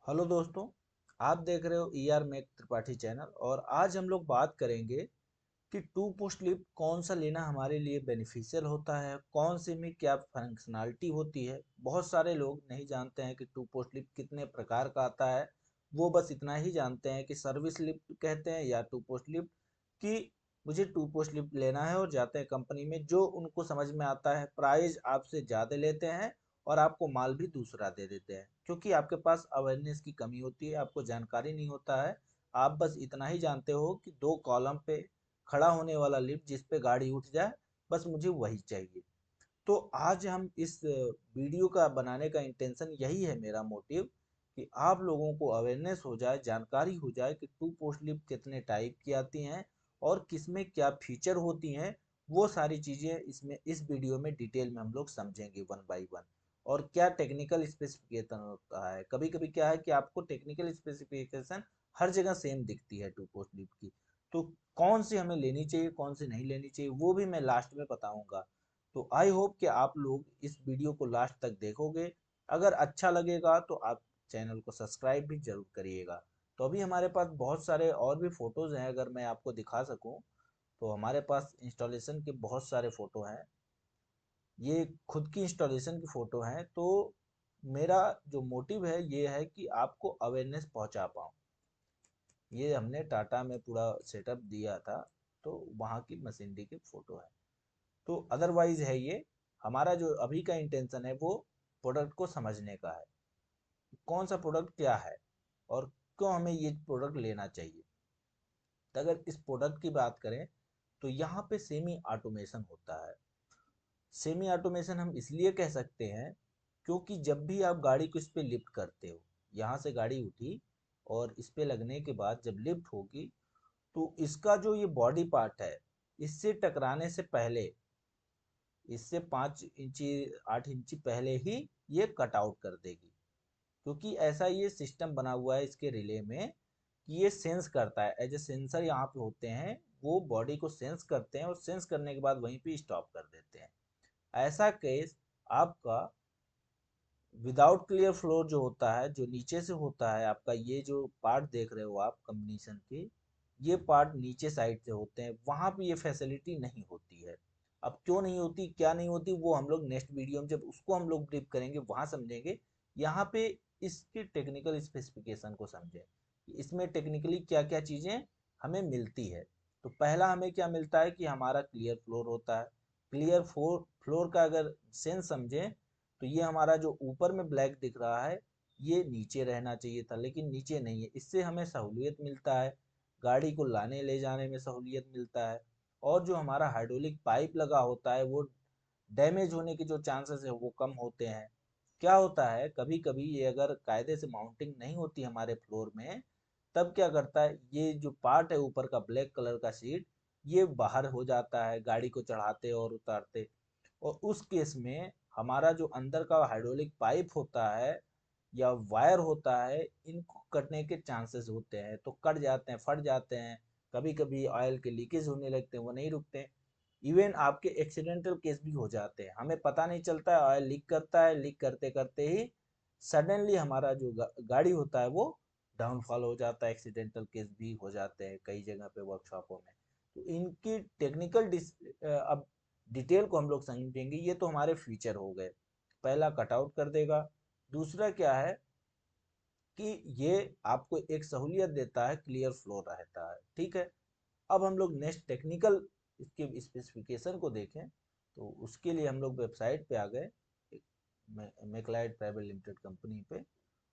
Hello दोस्तों। आप देख रहे हो ER मेक त्रिपाठी चैनल और आज हम लोग बात करेंगे कि टू पोस्ट लिफ्ट कौन सा लेना हमारे लिए बेनिफिशियल होता है, कौन से में क्या फंक्शनैलिटी होती है। बहुत सारे लोग नहीं जानते हैं कि टू पोस्ट लिफ्ट कितने प्रकार का आता है। वो बस इतना ही जानते हैं कि सर्विस लिफ्ट कहते हैं या टू पोस्ट लिफ्ट, कि मुझे टू पोस्ट लिफ्ट लेना है और जाते हैं कंपनी में। जो उनको समझ में आता है, प्राइस आपसे ज़्यादा लेते हैं और आपको माल भी दूसरा दे देते हैं, क्योंकि आपके पास अवेयरनेस की कमी होती है, आपको जानकारी नहीं होता है। आप बस इतना ही जानते हो कि 2 कॉलम पे खड़ा होने वाला लिफ्ट जिस पे गाड़ी उठ जाए, बस मुझे वही चाहिए। तो आज हम इस वीडियो का बनाने का इंटेंशन यही है, मेरा मोटिव, कि आप लोगों को अवेयरनेस हो जाए, जानकारी हो जाए कि टू पोस्ट लिफ्ट कितने टाइप की आती हैं और किसमें क्या फीचर होती हैं। वो सारी चीज़ें इसमें इस वीडियो में डिटेल में हम लोग समझेंगे वन बाय वन। और क्या टेक्निकल स्पेसिफिकेशन होता है, कभी कभी क्या है कि आपको टेक्निकल स्पेसिफिकेशन हर जगह सेम दिखती है टू पोस्ट लिफ्ट की। तो कौन सी हमें लेनी चाहिए, कौन सी नहीं लेनी चाहिए, वो भी मैं लास्ट में बताऊंगा। तो आई होप कि आप लोग इस वीडियो को लास्ट तक देखोगे। अगर अच्छा लगेगा तो आप चैनल को सब्सक्राइब भी जरूर करिएगा। तो अभी हमारे पास बहुत सारे और भी फ़ोटोज़ हैं, अगर मैं आपको दिखा सकूं तो हमारे पास इंस्टॉलेशन के बहुत सारे फ़ोटो हैं। ये खुद की इंस्टॉलेशन की फ़ोटो हैं। तो मेरा जो मोटिव है ये है कि आपको अवेयरनेस पहुंचा पाऊँ। ये हमने टाटा में पूरा सेटअप दिया था, तो वहाँ की मशीनरी की फ़ोटो है। तो अदरवाइज है ये, हमारा जो अभी का इंटेंशन है वो प्रोडक्ट को समझने का है। कौन सा प्रोडक्ट क्या है और क्यों हमें ये प्रोडक्ट लेना चाहिए। तो अगर इस प्रोडक्ट की बात करें तो यहाँ पे सेमी ऑटोमेशन होता है। सेमी ऑटोमेशन हम इसलिए कह सकते हैं क्योंकि जब भी आप गाड़ी को इस पे लिफ्ट करते हो, यहाँ से गाड़ी उठी और इस पे लगने के बाद जब लिफ्ट होगी, तो इसका जो ये बॉडी पार्ट है, इससे टकराने से पहले, इससे 5 इंची 8 इंची पहले ही ये कट आउट कर देगी। क्योंकि ऐसा ये सिस्टम बना हुआ है इसके रिले में कि ये सेंस करता है, एज ए सेंसर यहाँ पे होते हैं। वो बॉडी को सेंस करते हैं और सेंस करने के बाद वहीं पे स्टॉप कर देते हैं। ऐसा केस आपका विदाउट क्लियर फ्लोर जो होता है, जो नीचे से होता है, आपका ये जो पार्ट देख रहे हो आप कम्बिनेशन के, ये पार्ट नीचे साइड से होते हैं, वहाँ पे ये फैसिलिटी नहीं होती है। अब क्यों नहीं होती, क्या नहीं होती, वो हम लोग नेक्स्ट वीडियो में जब उसको हम लोग ब्रीफ करेंगे वहाँ समझेंगे। यहाँ पे इसके टेक्निकल स्पेसिफिकेशन को समझें कि इसमें टेक्निकली क्या क्या चीज़ें हमें मिलती है। तो पहला हमें क्या मिलता है कि हमारा क्लियर फ्लोर होता है। क्लियर फ्लोर फ्लोर का अगर सेंस समझें तो ये हमारा जो ऊपर में ब्लैक दिख रहा है, ये नीचे रहना चाहिए था, लेकिन नीचे नहीं है। इससे हमें सहूलियत मिलता है, गाड़ी को लाने ले जाने में सहूलियत मिलता है। और जो हमारा हाइड्रोलिक पाइप लगा होता है, वो डैमेज होने के जो चांसेस है वो कम होते हैं। क्या होता है, कभी कभी ये अगर कायदे से माउंटिंग नहीं होती हमारे फ्लोर में, तब क्या करता है, ये जो पार्ट है ऊपर का ब्लैक कलर का शीट, ये बाहर हो जाता है गाड़ी को चढ़ाते और उतारते। और उस केस में हमारा जो अंदर का हाइड्रोलिक पाइप होता है या वायर होता है, इनको कटने के चांसेस होते हैं, तो कट जाते हैं, फट जाते हैं। कभी कभी ऑयल के लीकेज होने लगते हैं, वो नहीं रुकते। इवन आपके एक्सीडेंटल केस भी हो जाते हैं, हमें पता नहीं चलता है, ऑयल लीक करता है, लीक करते करते ही सडनली हमारा जो गाड़ी होता है वो डाउनफॉल हो जाता है। एक्सीडेंटल केस भी हो जाते हैं कई जगह पे वर्कशॉपों में। तो इनकी टेक्निकल अब डिटेल को हम लोग समझेंगे। ये तो हमारे फीचर हो गए, पहला कटआउट कर देगा। दूसरा क्या है कि ये आपको एक सहूलियत देता है, क्लियर फ्लो रहता है, ठीक है। अब हम लोग नेक्स्ट टेक्निकल इसके स्पेसिफिकेशन को देखें, तो उसके लिए हम लोग वेबसाइट पे आ गए, मैकलाइड प्राइवेट लिमिटेड कंपनी पे।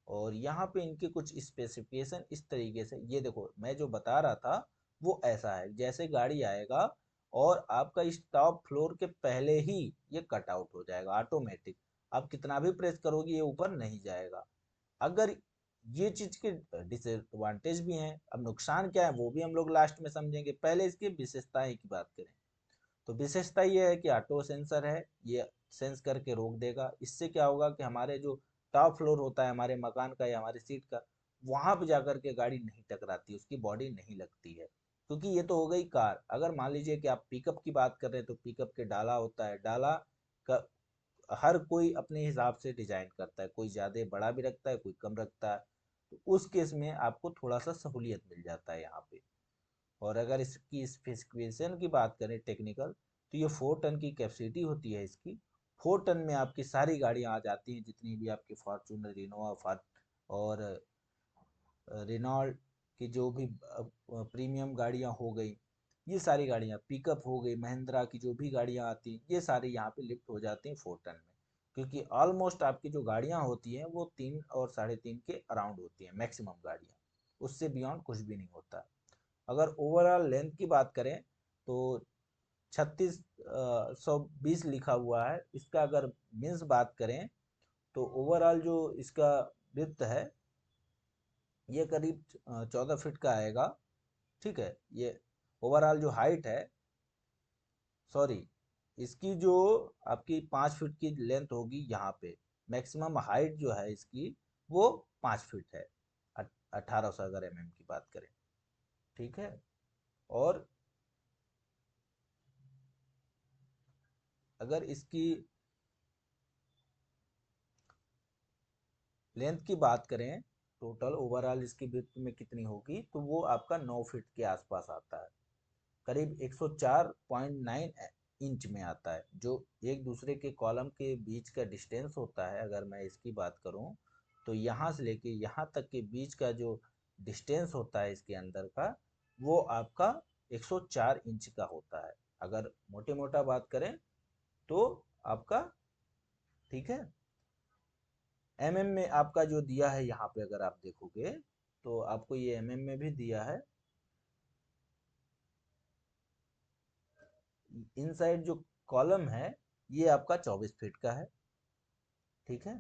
और यहाँ पे इनके कुछ स्पेसिफिकेशन इस तरीके से, ये देखो मैं जो बता रहा था वो ऐसा है, जैसे गाड़ी आएगा और आपका इस टॉप फ्लोर के पहले ही ये कट आउट हो जाएगा ऑटोमेटिक। आप कितना भी प्रेस करोगे ये ऊपर नहीं जाएगा। अगर ये चीज के डिसएडवांटेज भी हैं, अब नुकसान क्या है वो भी हम लोग लास्ट में समझेंगे। पहले इसकी विशेषताएं की बात करें तो विशेषता ये है कि ऑटो सेंसर है, ये सेंस करके रोक देगा। इससे क्या होगा कि हमारे जो टॉप फ्लोर होता है हमारे मकान का या हमारे सीट का, वहां पे जाकर के गाड़ी नहीं टकराती, उसकी बॉडी नहीं लगती है। क्योंकि ये तो हो गई कार। अगर मान लीजिए कि आप पिकअप की बात कर रहे हैं तो पिकअप के डाला होता है, डाला का हर कोई अपने हिसाब से डिजाइन करता है, कोई ज़्यादा बड़ा भी रखता है, कोई कम रखता है। तो उस केस में आपको थोड़ा सा सहूलियत मिल जाता है यहाँ पे। और अगर इसकी स्पेसिफिकेशन की बात करें टेक्निकल, तो ये 4 टन की कैपेसिटी होती है इसकी। 4 टन में आपकी सारी गाड़ियाँ आ जाती हैं, जितनी भी आपकी फॉर्चूनर, इनोवा और रेनॉल्ट की जो भी प्रीमियम गाड़ियाँ हो गई, ये सारी गाड़ियाँ, पिकअप हो गई, महिंद्रा की जो भी गाड़ियाँ आती हैं, ये सारी यहाँ पे लिफ्ट हो जाती हैं 4 टन में। क्योंकि ऑलमोस्ट आपकी जो गाड़ियाँ होती हैं वो 3 और 3.5 के अराउंड होती हैं मैक्सिमम गाड़ियाँ, उससे बियॉन्ड कुछ भी नहीं होता। अगर ओवरऑल लेंथ की बात करें तो 3620 लिखा हुआ है इसका। अगर मीन्स बात करें तो ओवरऑल जो इसका विड्थ है ये करीब 14 फीट का आएगा। ठीक है, ये ओवरऑल जो हाइट है, सॉरी, इसकी जो आपकी 5 फीट की लेंथ होगी यहाँ पे, मैक्सिमम हाइट जो है इसकी वो 5 फीट है, 1800 अगर की बात करें। ठीक है, और अगर इसकी लेंथ की बात करें, टोटल ओवरऑल इसकी विड्थ में कितनी होगी, तो वो आपका 9 फीट के आसपास आता है, करीब 104.9 इंच में आता है। जो एक दूसरे के कॉलम के बीच का डिस्टेंस होता है, अगर मैं इसकी बात करूं तो यहाँ से लेके यहाँ तक के बीच का जो डिस्टेंस होता है इसके अंदर का, वो आपका 104 इंच का होता है, अगर मोटे मोटा बात करें तो आपका। ठीक है, में आपका जो दिया है यहाँ पे अगर आप देखोगे तो आपको ये में भी दिया है। इनसाइड जो कॉलम है ये आपका 24 फीट का है। ठीक है,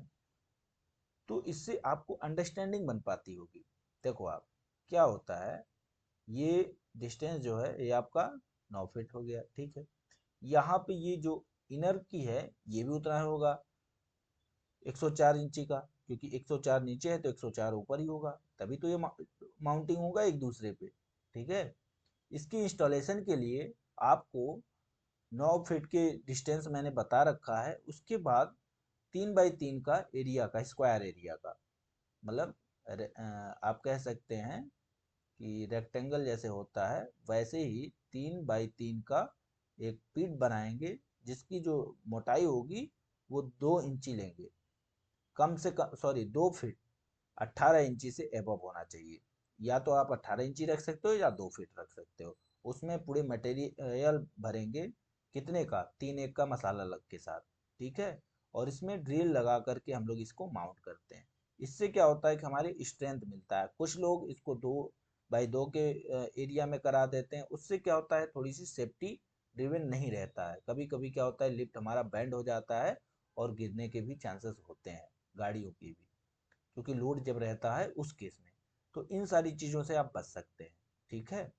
तो इससे आपको अंडरस्टैंडिंग बन पाती होगी। देखो आप, क्या होता है, ये डिस्टेंस जो है ये आपका 9 फीट हो गया। ठीक है, यहाँ पे ये जो इनर की है ये भी उतना होगा 104 इंची का, क्योंकि 104 नीचे है तो 104 ऊपर ही होगा, तभी तो ये माउंटिंग होगा एक दूसरे पे। ठीक है, इसकी इंस्टॉलेशन के लिए आपको 9 फीट के डिस्टेंस मैंने बता रखा है, उसके बाद 3x3 का एरिया का, स्क्वायर एरिया का, मतलब आप कह सकते हैं कि रेक्टेंगल जैसे होता है वैसे ही 3x3 का एक पीठ बनाएंगे, जिसकी जो मोटाई होगी वो 2 इंची लेंगे, कम से कम, सॉरी 2 फीट, 18 इंची से एबव होना चाहिए। या तो आप 18 इंची रख सकते हो या 2 फीट रख सकते हो। उसमें पूरे मटेरियल भरेंगे, कितने का, 3 एक का मसाला लग के साथ। ठीक है, और इसमें ड्रिल लगा करके हम लोग इसको माउंट करते हैं। इससे क्या होता है कि हमारी स्ट्रेंथ मिलता है। कुछ लोग इसको 2x2 के एरिया में करा देते हैं, उससे क्या होता है, थोड़ी सी सेफ्टी ड्रिवन नहीं रहता है। कभी कभी क्या होता है, लिफ्ट हमारा बैंड हो जाता है और गिरने के भी चांसेस होते हैं गाड़ियों की भी, क्योंकि लोड जब रहता है उस केस में। तो इन सारी चीज़ों से आप बच सकते हैं। ठीक है,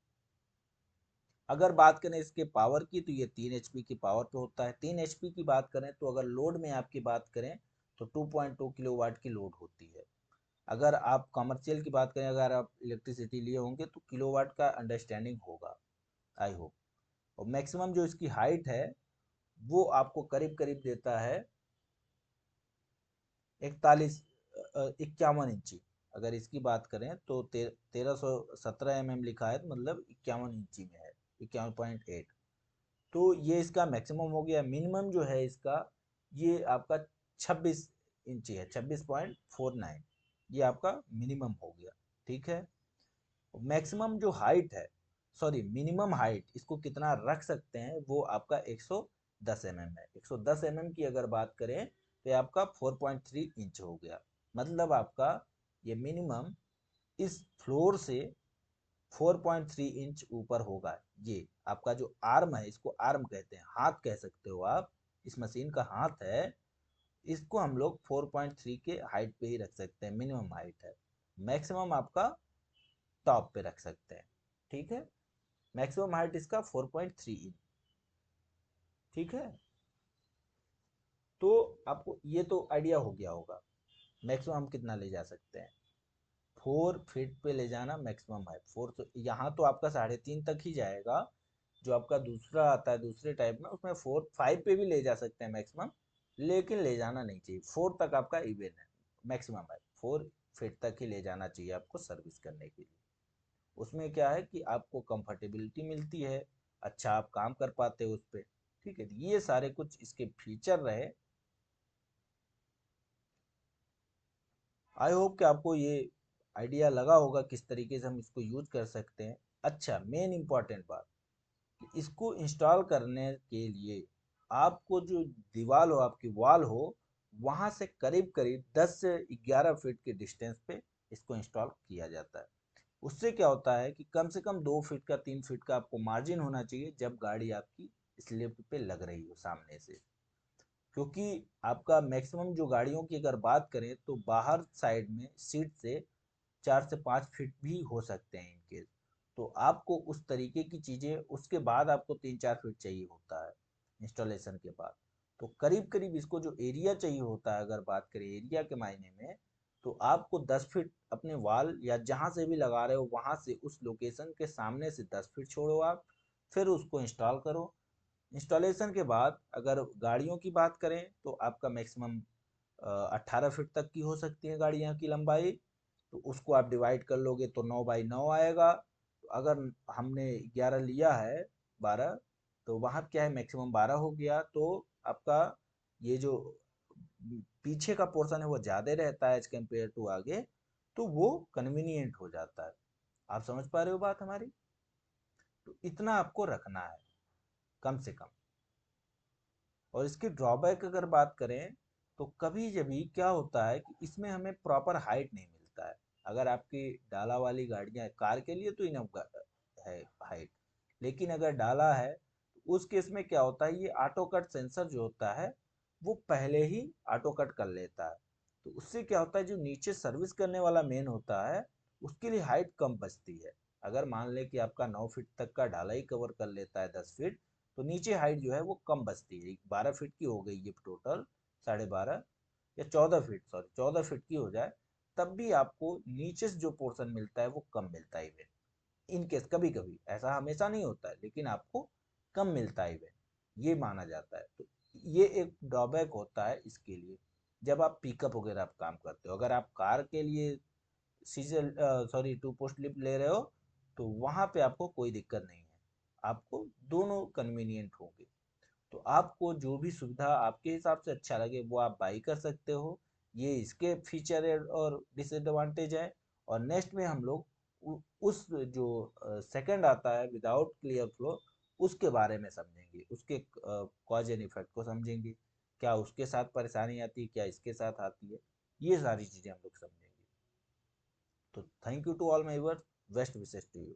अगर बात करें इसके पावर की, तो ये 3 HP की पावर पे होता है। 3 HP की बात करें तो अगर लोड में आपकी बात करें तो 2.2 किलोवाट की लोड होती है। अगर आप कमर्शियल की बात करें, अगर आप इलेक्ट्रिसिटी लिए होंगे तो किलोवाट का अंडरस्टैंडिंग होगा, आई होप। और मैक्सिमम जो इसकी हाइट है वो आपको करीब करीब देता है 51 इंची। अगर इसकी बात करें तो 1317 लिखा है, तो मतलब 51 इंची में है, 51.8। तो ये इसका मैक्सिमम हो गया। मिनिमम जो है इसका, ये आपका 26 इंची है, 26.49, ये आपका मिनिमम हो गया। ठीक है, मैक्सिमम जो हाइट है, सॉरी मिनिमम हाइट, इसको कितना रख सकते हैं वो आपका 110 है। 110 की अगर बात करें तो ये आपका 4.3 इंच हो गया। मतलब आपका ये मिनिमम इस फ्लोर से 4.3 इंच ऊपर होगा। ये आपका जो आर्म है, इसको आर्म कहते हैं, हाथ कह सकते हो आप, इस मशीन का हाथ है, इसको हम लोग 4.3 के हाइट पे ही रख सकते हैं, मिनिमम हाइट है। मैक्सिमम आपका टॉप पे रख सकते हैं। ठीक है, मैक्सिमम हाइट इसका 4.3 इंच। ठीक है, तो आपको ये तो आइडिया हो गया होगा मैक्सिमम हम कितना ले जा सकते हैं। 4 फीट पे ले जाना मैक्सिमम है, 4, तो यहाँ तो आपका 3.5 तक ही जाएगा। जो आपका दूसरा आता है दूसरे टाइप में, उसमें 4-5 पे भी ले जा सकते हैं मैक्सिमम, लेकिन ले जाना नहीं चाहिए। 4 तक आपका इवन है, मैक्सिमम है 4 फीट तक ही ले जाना चाहिए आपको सर्विस करने के लिए। उसमें क्या है कि आपको कंफर्टेबिलिटी मिलती है, अच्छा आप काम कर पाते हो उस पर। ठीक है, ये सारे कुछ इसके फीचर रहे। आई होप कि आपको ये आइडिया लगा होगा किस तरीके से हम इसको यूज कर सकते हैं। अच्छा, मेन इंपॉर्टेंट बात, इसको इंस्टॉल करने के लिए आपको जो दीवार हो, आपकी वॉल हो, वहां से करीब करीब 10 से 11 फीट के डिस्टेंस पे इसको इंस्टॉल किया जाता है। उससे क्या होता है कि कम से कम 2 फीट का 3 फीट का आपको मार्जिन होना चाहिए जब गाड़ी आपकी स्लिप पे लग रही हो सामने से। क्योंकि आपका मैक्सिमम जो गाड़ियों की अगर बात करें तो बाहर साइड में सीट से 4 से 5 फीट भी हो सकते हैं इनके। तो आपको उस तरीके की चीज़ें, उसके बाद आपको 3-4 फीट चाहिए होता है इंस्टॉलेशन के बाद। तो करीब करीब इसको जो एरिया चाहिए होता है, अगर बात करें एरिया के मायने में, तो आपको 10 फीट अपने वॉल या जहाँ से भी लगा रहे हो वहाँ से उस लोकेशन के सामने से 10 फीट छोड़ो आप, फिर उसको इंस्टॉल करो। इंस्टॉलेशन के बाद अगर गाड़ियों की बात करें तो आपका मैक्सिमम 18 फीट तक की हो सकती है गाड़ियाँ की लंबाई। तो उसको आप डिवाइड कर लोगे तो 9 बाई 9 आएगा। तो अगर हमने 11 लिया है, 12, तो वहाँ क्या है मैक्सिमम 12 हो गया, तो आपका ये जो पीछे का पोर्शन है वो ज़्यादा रहता है एज कम्पेयर टू आगे, तो वो कन्वीनियंट हो जाता है। आप समझ पा रहे हो बात हमारी? तो इतना आपको रखना है कम से कम। और इसकी ड्रॉबैक अगर बात करें तो कभी कभी क्या होता है कि इसमें हमें प्रॉपर हाइट नहीं मिलता है। अगर आपकी डाला वाली गाड़ियां, कार के लिए तो इनफ है हाइट, लेकिन अगर डाला है तो उस केस में क्या होता है, ये ऑटो कट सेंसर जो होता है वो पहले ही ऑटो कट कर लेता है। तो उससे क्या होता है, जो नीचे सर्विस करने वाला मेन होता है उसके लिए हाइट कम बचती है। अगर मान लें कि आपका 9 फीट तक का डाला ही कवर कर लेता है 10 फीट, तो नीचे हाइट जो है वो कम बचती है। 12 फीट की हो गई ये टोटल, 12.5 या 14 फीट, सॉरी 14 फीट की हो जाए, तब भी आपको नीचे से जो पोर्शन मिलता है वो कम मिलता है इवन। इन केस कभी कभी, ऐसा हमेशा नहीं होता है, लेकिन आपको कम मिलता है इवन, ये माना जाता है। तो ये एक ड्रॉबैक होता है इसके लिए जब आप पिकअप वगैरह आप काम करते हो। अगर आप कार के लिए सीजल सॉरी 2 पोस्ट लिफ्ट ले रहे हो तो वहाँ पे आपको कोई दिक्कत नहीं है, आपको दोनों कन्वीनियंट होंगे। तो आपको जो भी सुविधा आपके हिसाब से अच्छा लगे वो आप बाई कर सकते हो। ये इसके फीचर और डिसएडवांटेज है। और नेक्स्ट में हम लोग उस जो सेकंड आता है विदाउट क्लियर फ्लो, उसके बारे में समझेंगे, उसके कॉज एंड इफेक्ट को समझेंगे, क्या उसके साथ परेशानी आती है, क्या इसके साथ आती है, ये सारी चीज़ें हम लोग समझेंगे। तो thank you to all my viewers, best wishes to you.